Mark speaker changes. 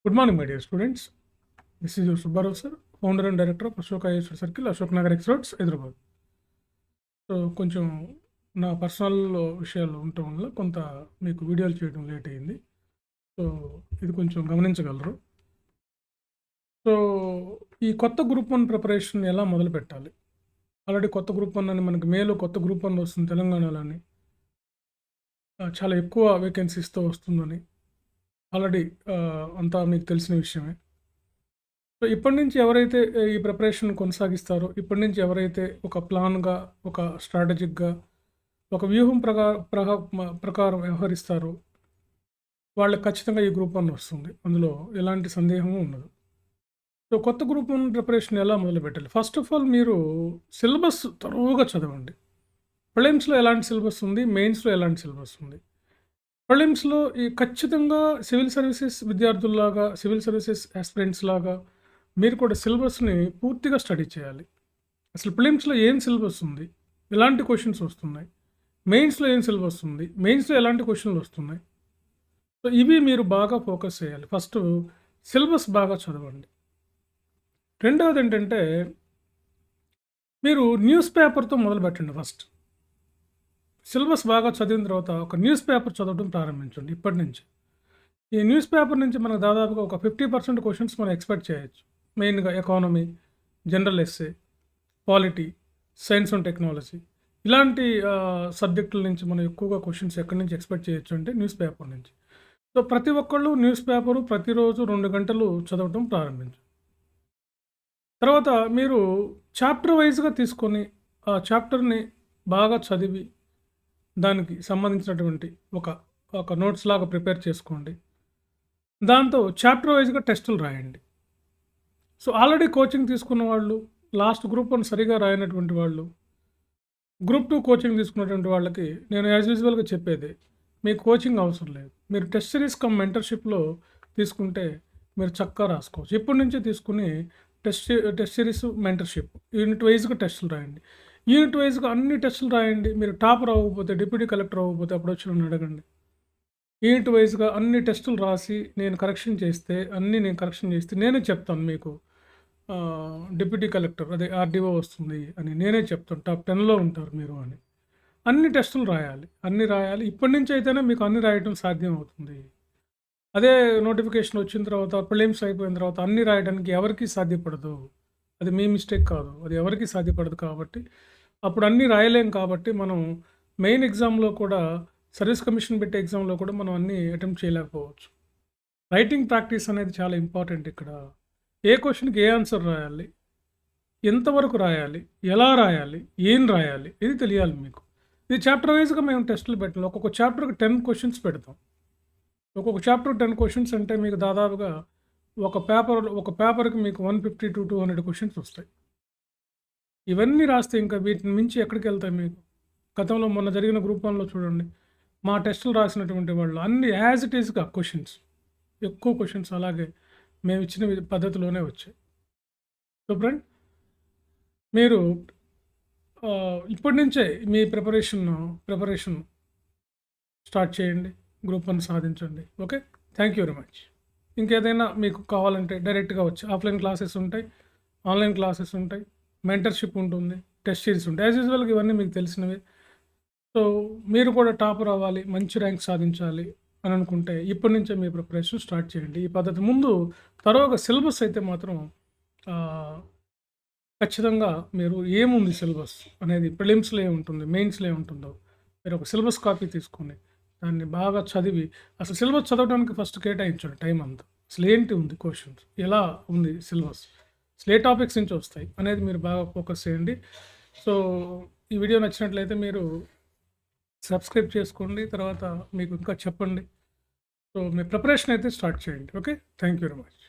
Speaker 1: Good morning, my dear students. This is your Subbarao sir, founder and director of Ashoka ISR Circle, Ashok Nagar X Roads, Hyderabad. So కొంచెం నా personal విషయాలు ఉండటం వల్ల కొంత మీకు వీడియోలు చేయడం లేట్ అయింది. సో ఇది కొంచెం గమనించగలరు. సో ఈ కొత్త గ్రూప్ 1 ప్రిపరేషన్ ఎలా మొదలు పెట్టాలి? ఆల్రెడీ కొత్త గ్రూప్ 1 అని మనకి మేలో కొత్త గ్రూప్ 1 వస్తుంది తెలంగాణలోని. చాలా ఎక్కువ వేకెన్సీస్తో వస్తుందని ఆల్రెడీ అంతా మీకు తెలిసిన విషయమే. సో ఇప్పటి నుంచి ఎవరైతే ఈ ప్రిపరేషన్ కొనసాగిస్తారో, ఇప్పటి నుంచి ఎవరైతే ఒక ప్లాన్గా, ఒక స్ట్రాటజిక్గా, ఒక వ్యూహం ప్రకారం వ్యవహరిస్తారో వాళ్ళకి ఖచ్చితంగా ఈ గ్రూప్ 1 వస్తుంది. అందులో ఎలాంటి సందేహము ఉండదు. సో కొత్త గ్రూప్ 1 ప్రిపరేషన్ ఎలా మొదలుపెట్టాలి? ఫస్ట్ ఆఫ్ ఆల్ మీరు సిలబస్ తరువుగా చదవండి. ప్రిలిమ్స్లో ఎలాంటి సిలబస్ ఉంది, మెయిన్స్లో ఎలాంటి సిలబస్ ఉంది. ప్రిలిమ్స్లో ఈ ఖచ్చితంగా సివిల్ సర్వీసెస్ విద్యార్థుల్లాగా, సివిల్ సర్వీసెస్ ఆస్పిరెంట్స్ లాగా మీరు కూడా సిలబస్ని పూర్తిగా స్టడీ చేయాలి. అసలు ప్రిలిమ్స్లో ఏం సిలబస్ ఉంది, ఎలాంటి క్వశ్చన్స్ వస్తున్నాయి, మెయిన్స్లో ఏం సిలబస్ ఉంది, మెయిన్స్లో ఎలాంటి క్వశ్చన్లు వస్తున్నాయి. సో ఇవి మీరు బాగా ఫోకస్ చేయాలి. ఫస్ట్ సిలబస్ బాగా చదవండి. రెండవది ఏంటంటే మీరు న్యూస్ పేపర్తో మొదలుపెట్టండి. ఫస్ట్ సిలబస్ బాగా చదివిన తర్వాత ఒక న్యూస్ పేపర్ చదవడం ప్రారంభించండి ఇప్పటి నుంచి. ఈ న్యూస్ పేపర్ నుంచి మనకు దాదాపుగా ఒక 50% క్వశ్చన్స్ మనం ఎక్స్పెక్ట్ చేయొచ్చు. మెయిన్గా economy, general essay, polity, science and technology ఇలాంటి సబ్జెక్టుల నుంచి మనం ఎక్కువగా క్వశ్చన్స్ ఎక్కడి నుంచి ఎక్స్పెక్ట్ చేయొచ్చు అంటే న్యూస్ పేపర్ నుంచి. సో ప్రతి ఒక్కళ్ళు న్యూస్ పేపరు ప్రతిరోజు 2 గంటలు చదవటం ప్రారంభించండి. తర్వాత మీరు చాప్టర్ వైజ్గా తీసుకొని ఆ చాప్టర్ని బాగా చదివి దానికి సంబంధించినటువంటి ఒక నోట్స్ లాగా ప్రిపేర్ చేసుకోండి. దాంతో చాప్టర్ వైజ్గా టెస్టులు రాయండి. సో ఆల్రెడీ కోచింగ్ తీసుకున్న వాళ్ళు, లాస్ట్ గ్రూప్ 1 సరిగా రాయనటువంటి వాళ్ళు, గ్రూప్ 2 కోచింగ్ తీసుకున్నటువంటి వాళ్ళకి నేను యాజ్ యూజువల్గా చెప్పేది, మీకు కోచింగ్ అవసరం లేదు. మీరు టెస్ట్ సిరీస్ కమ్ మెంటర్షిప్లో తీసుకుంటే మీరు చక్కగా రాసుకోవచ్చు. ఇప్పటి నుంచే తీసుకుని టెస్ట్ సిరీస్ మెంటర్షిప్ యూనిట్ వైజ్గా టెస్టులు రాయండి. యూనిట్ వైజ్గా అన్ని టెస్టులు రాయండి. మీరు టాపర్ అవ్వకపోతే, డిప్యూటీ కలెక్టర్ అవ్వకపోతే అప్పుడు వచ్చి నన్ను అడగండి. యూనిట్ వైజ్గా అన్ని టెస్టులు రాసి నేను కరెక్షన్ చేస్తే నేనే చెప్తాను మీకు డిప్యూటీ కలెక్టర్ అదే ఆర్డీఓ వస్తుంది అని నేనే చెప్తాను. టాప్ 10లో ఉంటారు మీరు అని. అన్ని టెస్టులు రాయాలి. ఇప్పటి నుంచి అయితేనే మీకు అన్ని రాయడం సాధ్యం అవుతుంది. అదే నోటిఫికేషన్ వచ్చిన తర్వాత, ప్రిలిమ్స్ అయిపోయిన తర్వాత అన్ని రాయడానికి ఎవరికీ సాధ్యపడదు. అది మీ మిస్టేక్ కాదు, అది ఎవరికీ సాధ్యపడదు. కాబట్టి అప్పుడు అన్నీ రాయలేం. కాబట్టి మనం మెయిన్ ఎగ్జామ్లో కూడా, సర్వీస్ కమిషన్ పెట్టే ఎగ్జామ్లో కూడా మనం అన్నీ అటెంప్ట్ చేయలేకపోవచ్చు. రైటింగ్ ప్రాక్టీస్ అనేది చాలా ఇంపార్టెంట్. ఇక్కడ ఏ క్వశ్చన్కి ఏ ఆన్సర్ రాయాలి, ఎంతవరకు రాయాలి, ఎలా రాయాలి, ఏం రాయాలి, ఇది తెలియాలి మీకు. ఇది చాప్టర్ వైజ్గా మేము టెస్టులు పెట్టాలి. ఒక్కొక్క చాప్టర్కి 10 క్వశ్చన్స్ పెడతాం. ఒక్కొక్క చాప్టర్ 10 క్వశ్చన్స్ అంటే మీకు దాదాపుగా ఒక పేపర్కి మీకు 150 to 200 క్వశ్చన్స్ వస్తాయి. ఇవన్నీ రాస్తే ఇంకా వీటిని మించి ఎక్కడికి వెళ్తాయి మీకు? గతంలో మొన్న జరిగిన గ్రూప్ 1లో చూడండి, మా టెస్టులు రాసినటువంటి వాళ్ళు అన్ని యాజ్ ఇట్ ఈస్గా క్వశ్చన్స్, ఎక్కువ క్వశ్చన్స్ అలాగే మేము ఇచ్చిన పద్ధతిలోనే వచ్చాయి. సో ఫ్రెండ్, మీరు ఇప్పటి నుంచే మీ ప్రిపరేషన్ స్టార్ట్ చేయండి. గ్రూప్ 1 సాధించండి. Okay, thank you very much. ఇంకేదైనా మీకు కావాలంటే డైరెక్ట్గా వచ్చి ఆఫ్లైన్ క్లాసెస్ ఉంటాయి, ఆన్లైన్ క్లాసెస్ ఉంటాయి, మెంటర్షిప్ ఉంటుంది, టెస్ట్ సిరీస్ ఉంటాయి. యాజ్ యూజువల్గా ఇవన్నీ మీకు తెలిసినవే. సో మీరు కూడా టాపర్ అవ్వాలి, మంచి ర్యాంక్ సాధించాలి అని అనుకుంటే ఇప్పటి నుంచే మీ ప్రిపరేషన్ స్టార్ట్ చేయండి. ఈ పద్ధతి ముందు తరువాత సిలబస్ అయితే మాత్రం ఖచ్చితంగా మీరు ఏముంది సిలబస్ అనేది ప్రిలిమ్స్లో ఏముంటుంది, మెయిన్స్లో ఏముంటుందో మీరు ఒక సిలబస్ కాపీ తీసుకొని దాన్ని బాగా చదివి, అసలు సిలబస్ చదవడానికి ఫస్ట్ కేటాయించండి టైం అంతా. అసలు ఏంటి ఉంది క్వశ్చన్స్, ఎలా ఉంది సిలబస్, అసలు ఏ టాపిక్స్ నుంచి వస్తాయి అనేది మీరు బాగా ఫోకస్ చేయండి. సో ఈ వీడియో నచ్చినట్లయితే మీరు సబ్స్క్రైబ్ చేసుకోండి. తర్వాత మీకు ఇంకా చెప్పండి. సో మీ ప్రిపరేషన్ అయితే స్టార్ట్ చేయండి. Okay, thank you very much.